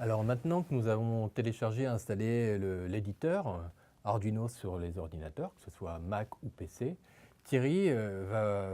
Alors maintenant que nous avons téléchargé et installé l'éditeur Arduino sur les ordinateurs, que ce soit Mac ou PC, Thierry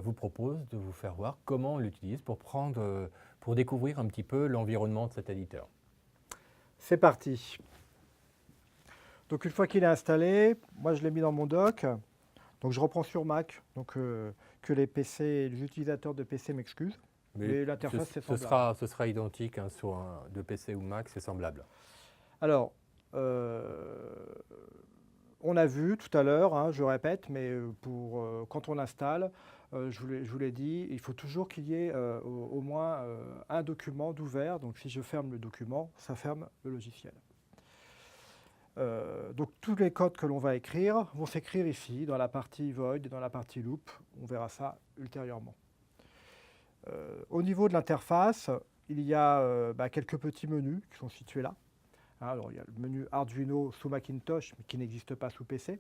vous propose de vous faire voir comment on l'utilise pour découvrir un petit peu l'environnement de cet éditeur. C'est parti. Donc une fois qu'il est installé, moi je l'ai mis dans mon dock. Donc je reprends sur Mac, donc que les utilisateurs de PC m'excusent. Mais l'interface c'est semblable. Ce sera identique hein, de PC ou Mac, c'est semblable. Alors, on a vu tout à l'heure, hein, je répète, mais quand on installe, je vous l'ai dit, il faut toujours qu'il y ait au moins un document d'ouvert. Donc si je ferme le document, ça ferme le logiciel. Donc tous les codes que l'on va écrire vont s'écrire ici, dans la partie void et dans la partie loop. On verra ça ultérieurement. Au niveau de l'interface, il y a quelques petits menus qui sont situés là. Alors il y a le menu Arduino sous Macintosh, mais qui n'existe pas sous PC.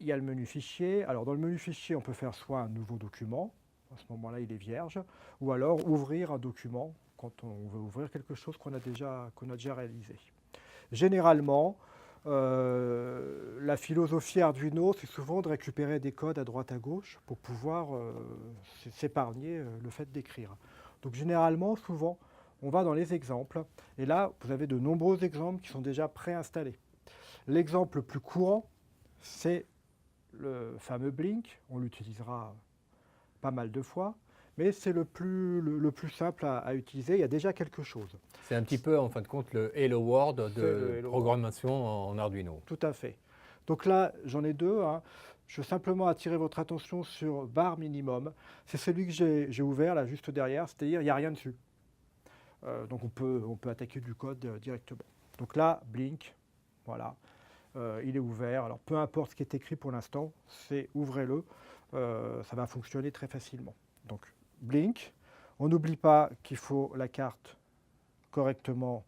Il y a le menu fichier. Alors dans le menu fichier, on peut faire soit un nouveau document, à ce moment-là il est vierge, ou alors ouvrir un document quand on veut ouvrir quelque chose qu'on a déjà réalisé. Généralement, la philosophie Arduino, c'est souvent de récupérer des codes à droite à gauche pour pouvoir s'épargner le fait d'écrire. Donc généralement, souvent, on va dans les exemples, et là, vous avez de nombreux exemples qui sont déjà préinstallés. L'exemple le plus courant, c'est le fameux Blink. On l'utilisera pas mal de fois, mais c'est le plus simple à utiliser. Il y a déjà quelque chose. C'est un petit peu, en fin de compte, le Hello World de programmation en Arduino. Tout à fait. Donc là, j'en ai deux. Hein. Je veux simplement attirer votre attention sur bar minimum. C'est celui que j'ai ouvert là juste derrière, c'est-à-dire il n'y a rien dessus. Donc on peut attaquer du code directement. Donc là, Blink, voilà, il est ouvert. Alors peu importe ce qui est écrit pour l'instant, c'est ouvrez-le, ça va fonctionner très facilement. Donc Blink, on n'oublie pas qu'il faut la carte correctement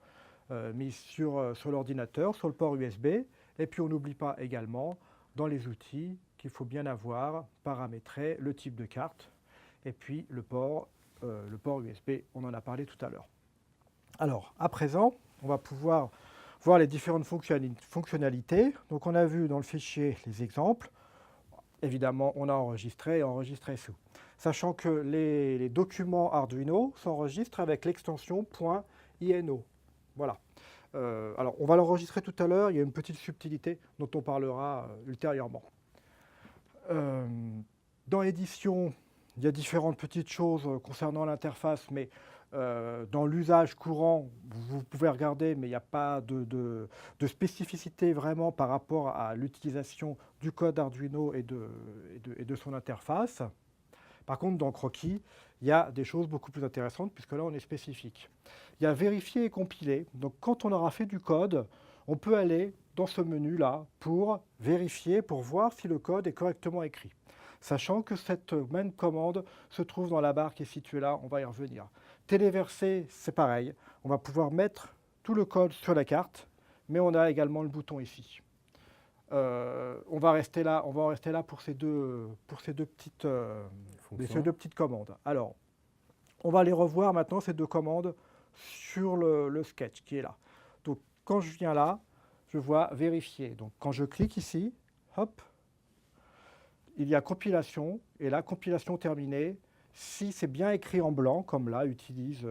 mise sur l'ordinateur, sur le port USB. Et puis on n'oublie pas également dans les outils qu'il faut bien avoir paramétré le type de carte et puis le port USB, on en a parlé tout à l'heure. Alors, à présent, on va pouvoir voir les différentes fonctionnalités. Donc, on a vu dans le fichier les exemples. Évidemment, on a enregistré et enregistré sous. Sachant que les documents Arduino s'enregistrent avec l'extension .ino. Voilà. Alors, on va l'enregistrer tout à l'heure. Il y a une petite subtilité dont on parlera ultérieurement. Dans l'édition, il y a différentes petites choses concernant l'interface, mais dans l'usage courant, vous pouvez regarder, mais il n'y a pas de spécificité vraiment par rapport à l'utilisation du code Arduino et de son interface. Par contre, dans Croquis, il y a des choses beaucoup plus intéressantes, puisque là, on est spécifique. Il y a vérifier et compiler. Donc, quand on aura fait du code, on peut aller dans ce menu-là pour vérifier, pour voir si le code est correctement écrit. Sachant que cette même commande se trouve dans la barre qui est située là, on va y revenir. Téléverser, c'est pareil. On va pouvoir mettre tout le code sur la carte, mais on a également le bouton ici. On va en rester là pour ces deux petites commandes. Alors, on va les revoir maintenant, ces deux commandes, sur le sketch qui est là. Donc, quand je viens là, je vois vérifier. Donc, quand je clique ici, hop, il y a compilation, et là, compilation terminée. Si c'est bien écrit en blanc, comme là, utilise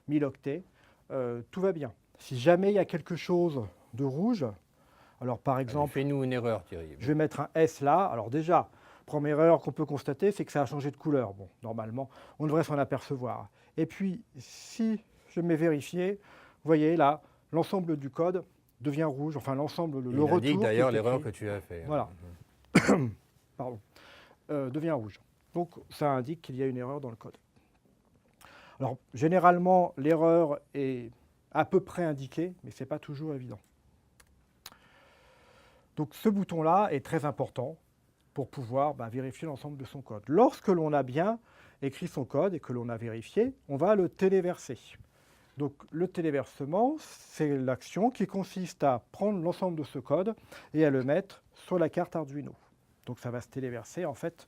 1000 octets, tout va bien. Si jamais il y a quelque chose de rouge, alors par exemple... Fais-nous une erreur, Thierry. Je vais mettre un S là. Alors déjà, première erreur qu'on peut constater, c'est que ça a changé de couleur. Bon, normalement, on devrait s'en apercevoir. Et puis, si je mets vérifier, vous voyez là, l'ensemble du code devient rouge, enfin l'ensemble, le retour... Il indique d'ailleurs l'erreur que tu as fait. Voilà. Pardon. Devient rouge. Donc, ça indique qu'il y a une erreur dans le code. Alors, généralement, l'erreur est à peu près indiquée, mais ce n'est pas toujours évident. Donc, ce bouton-là est très important pour pouvoir vérifier l'ensemble de son code. Lorsque l'on a bien écrit son code et que l'on a vérifié, on va le téléverser. Donc, le téléversement, c'est l'action qui consiste à prendre l'ensemble de ce code et à le mettre sur la carte Arduino. Donc, ça va se téléverser, en fait,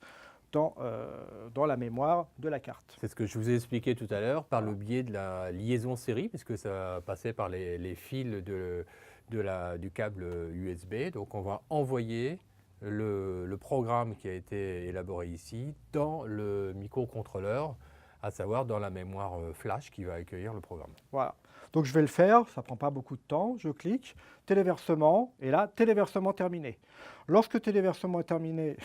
dans la mémoire de la carte. C'est ce que je vous ai expliqué tout à l'heure par le biais de la liaison série, puisque ça passait par les fils du câble USB. Donc on va envoyer le programme qui a été élaboré ici dans le microcontrôleur, à savoir dans la mémoire flash qui va accueillir le programme. Voilà. Donc je vais le faire, ça ne prend pas beaucoup de temps, je clique, téléversement, et là, téléversement terminé. Lorsque téléversement est terminé,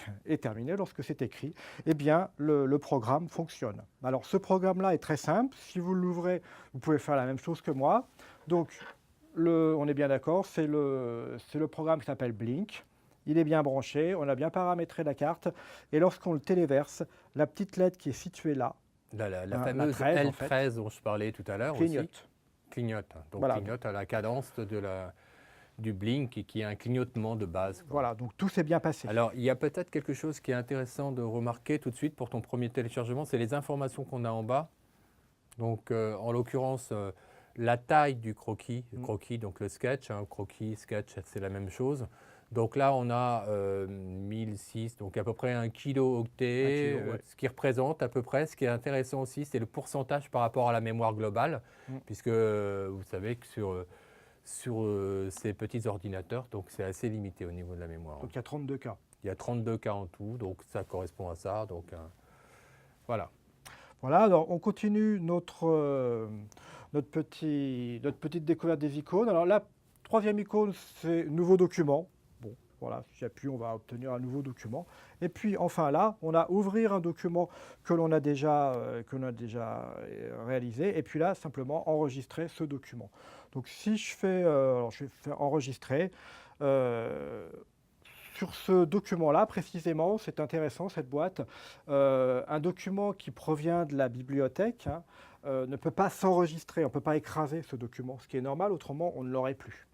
lorsque c'est écrit, eh bien le programme fonctionne. Alors ce programme-là est très simple, si vous l'ouvrez, vous pouvez faire la même chose que moi. Donc on est bien d'accord, c'est le programme qui s'appelle Blink. Il est bien branché, on a bien paramétré la carte, et lorsqu'on le téléverse, la petite LED qui est située là, La fameuse 13, L13 en fait, dont je parlais tout à l'heure clignote. aussi. Clignote. Donc Voilà. clignote à la cadence du blink et qui est un clignotement de base, quoi. Voilà, donc tout s'est bien passé. Alors, il y a peut-être quelque chose qui est intéressant de remarquer tout de suite pour ton premier téléchargement, c'est les informations qu'on a en bas. Donc, en l'occurrence, la taille du croquis, donc le sketch, croquis, sketch, c'est la même chose. Donc là, on a 1006, donc à peu près 1 kilo-octet, Ouais. ce qui représente à peu près. Ce qui est intéressant aussi, c'est le pourcentage par rapport à la mémoire globale, puisque vous savez que sur ces petits ordinateurs, donc c'est assez limité au niveau de la mémoire. Donc il y a 32 cas. Il y a 32 cas en tout, donc ça correspond à ça. Donc voilà. Voilà, alors on continue notre petite découverte des icônes. Alors la troisième icône, c'est nouveau document. Bon, voilà, si j'appuie, on va obtenir un nouveau document. Et puis enfin là, on a ouvrir un document que l'on a déjà réalisé. Et puis là, simplement enregistrer ce document. Donc si je fais, je vais faire enregistrer. Sur ce document-là, précisément, c'est intéressant cette boîte, un document qui provient de la bibliothèque ne peut pas s'enregistrer, on ne peut pas écraser ce document, ce qui est normal, autrement on ne l'aurait plus.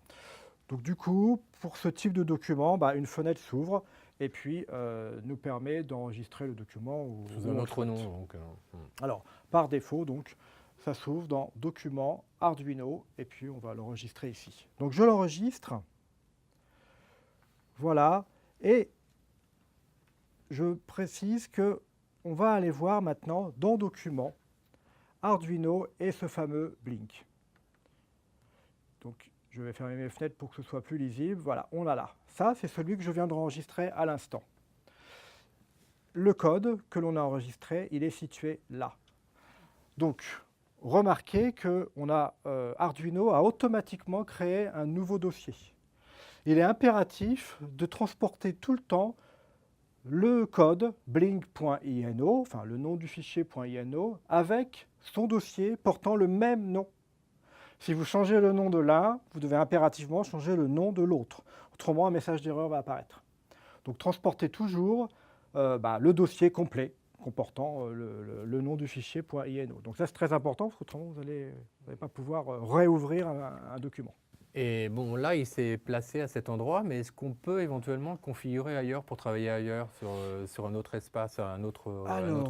Donc du coup, pour ce type de document, une fenêtre s'ouvre et puis nous permet d'enregistrer le document sous un autre nom. Donc, Alors, par défaut, donc, ça s'ouvre dans Documents, Arduino, et puis on va l'enregistrer ici. Donc je l'enregistre. Voilà, et je précise qu'on va aller voir maintenant dans Documents, Arduino et ce fameux Blink. Donc je vais fermer mes fenêtres pour que ce soit plus lisible. Voilà, on l'a là. Ça, c'est celui que je viens d'enregistrer à l'instant. Le code que l'on a enregistré, il est situé là. Donc, remarquez que Arduino a automatiquement créé un nouveau dossier. Il est impératif de transporter tout le temps le code blink.ino, enfin le nom du fichier .ino, avec son dossier portant le même nom. Si vous changez le nom de l'un, vous devez impérativement changer le nom de l'autre. Autrement, un message d'erreur va apparaître. Donc transportez toujours le dossier complet comportant le nom du fichier .ino. Donc ça, c'est très important, parce qu'autrement, vous n'allez pas pouvoir réouvrir un document. Et bon, là, il s'est placé à cet endroit, mais est-ce qu'on peut éventuellement le configurer ailleurs pour travailler ailleurs, sur un autre espace, un autre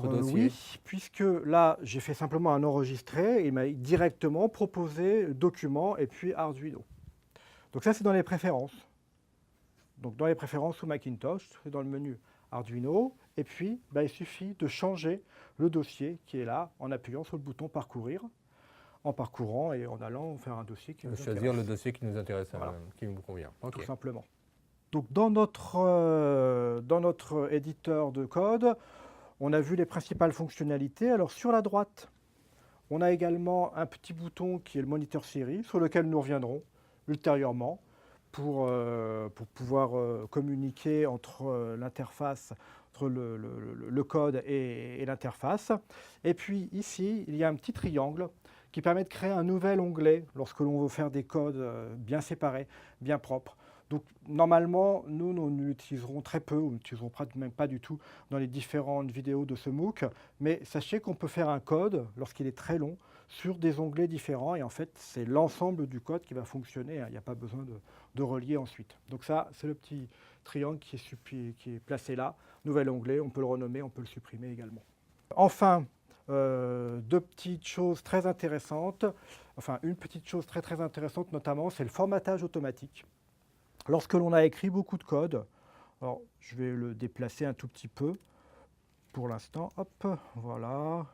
dossier? Oui, puisque là, j'ai fait simplement un enregistré, et il m'a directement proposé document et puis Arduino. Donc ça, c'est dans les préférences. Donc dans les préférences sous Macintosh, c'est dans le menu Arduino, et puis il suffit de changer le dossier qui est là en appuyant sur le bouton Parcourir, en parcourant et en allant faire un dossier qui nous intéresse. Choisir le dossier qui nous intéresse, voilà. Qui nous convient. Tout simplement. Donc dans notre éditeur de code, on a vu les principales fonctionnalités. Alors sur la droite, on a également un petit bouton qui est le moniteur série, sur lequel nous reviendrons ultérieurement pour pouvoir communiquer entre l'interface, entre le code et l'interface. Et puis ici, il y a un petit triangle qui permet de créer un nouvel onglet lorsque l'on veut faire des codes bien séparés, bien propres. Donc normalement, nous l'utiliserons très peu, ou nous l'utiliserons même pas du tout dans les différentes vidéos de ce MOOC, mais sachez qu'on peut faire un code, lorsqu'il est très long, sur des onglets différents, et en fait, c'est l'ensemble du code qui va fonctionner, il n'y a pas besoin de relier ensuite. Donc ça, c'est le petit triangle qui est placé là, nouvel onglet, on peut le renommer, on peut le supprimer également. Enfin, deux petites choses très intéressantes, enfin une petite chose très intéressante notamment, c'est le formatage automatique. Lorsque l'on a écrit beaucoup de code, alors je vais le déplacer un tout petit peu, pour l'instant, hop, voilà.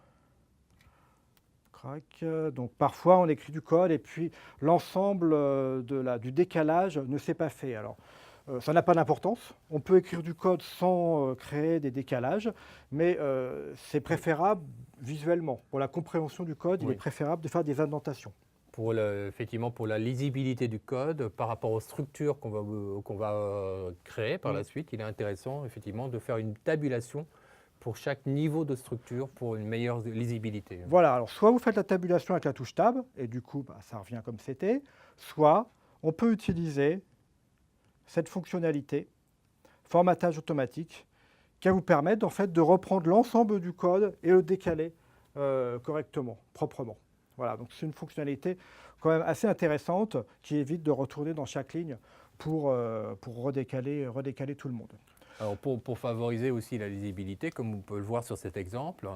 Crac. Donc parfois on écrit du code et puis l'ensemble du décalage ne s'est pas fait. Alors ça n'a pas d'importance. On peut écrire du code sans créer des décalages, mais c'est préférable visuellement. Pour la compréhension du code, il est Oui. préférable de faire des indentations. Effectivement, pour la lisibilité du code, par rapport aux structures qu'on va créer par Mm. la suite, il est intéressant effectivement de faire une tabulation pour chaque niveau de structure pour une meilleure lisibilité. Voilà, alors soit vous faites la tabulation avec la touche Tab, et du coup bah, ça revient comme c'était, soit on peut utiliser cette fonctionnalité, formatage automatique, qui va vous permettre en fait, de reprendre l'ensemble du code et le décaler correctement, proprement. Voilà, donc c'est une fonctionnalité quand même assez intéressante qui évite de retourner dans chaque ligne pour redécaler tout le monde. Alors pour favoriser aussi la lisibilité, comme on peut le voir sur cet exemple,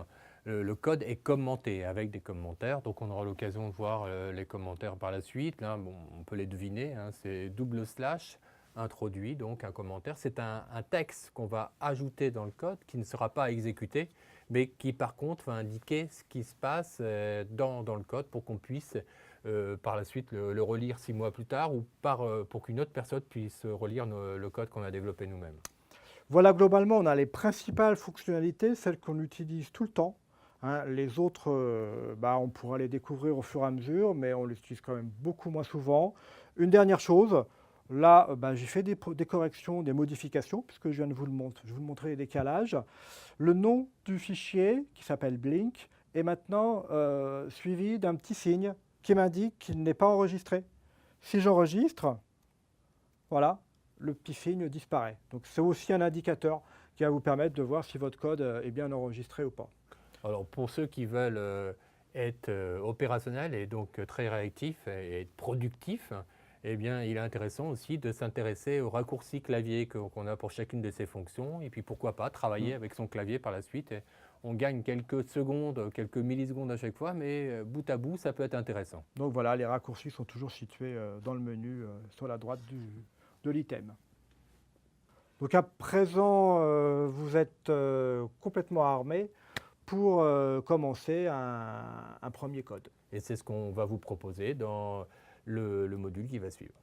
le code est commenté avec des commentaires, donc on aura l'occasion de voir les commentaires par la suite. Là, bon, on peut les deviner, hein, c'est // introduit, donc un commentaire. C'est un texte qu'on va ajouter dans le code qui ne sera pas exécuté, mais qui par contre va indiquer ce qui se passe dans le code pour qu'on puisse par la suite le relire 6 mois plus tard ou pour qu'une autre personne puisse relire le code qu'on a développé nous-mêmes. Voilà, globalement, on a les principales fonctionnalités, celles qu'on utilise tout le temps. Hein. Les autres, bah, on pourra les découvrir au fur et à mesure, mais on les utilise quand même beaucoup moins souvent. Une dernière chose, là, bah, j'ai fait des corrections, des modifications, puisque je viens de vous montrer les décalages. Le nom du fichier, qui s'appelle Blink, est maintenant suivi d'un petit signe qui m'indique qu'il n'est pas enregistré. Si j'enregistre, voilà, le petit signe disparaît. Donc c'est aussi un indicateur qui va vous permettre de voir si votre code est bien enregistré ou pas. Alors pour ceux qui veulent être opérationnels et donc très réactifs et être productifs, eh bien, il est intéressant aussi de s'intéresser aux raccourcis clavier qu'on a pour chacune de ces fonctions et puis pourquoi pas travailler avec son clavier par la suite. Et on gagne quelques secondes, quelques millisecondes à chaque fois, mais bout à bout, ça peut être intéressant. Donc voilà, les raccourcis sont toujours situés dans le menu sur la droite de l'item. Donc à présent, vous êtes complètement armé pour commencer un premier code. Et c'est ce qu'on va vous proposer dans le module qui va suivre.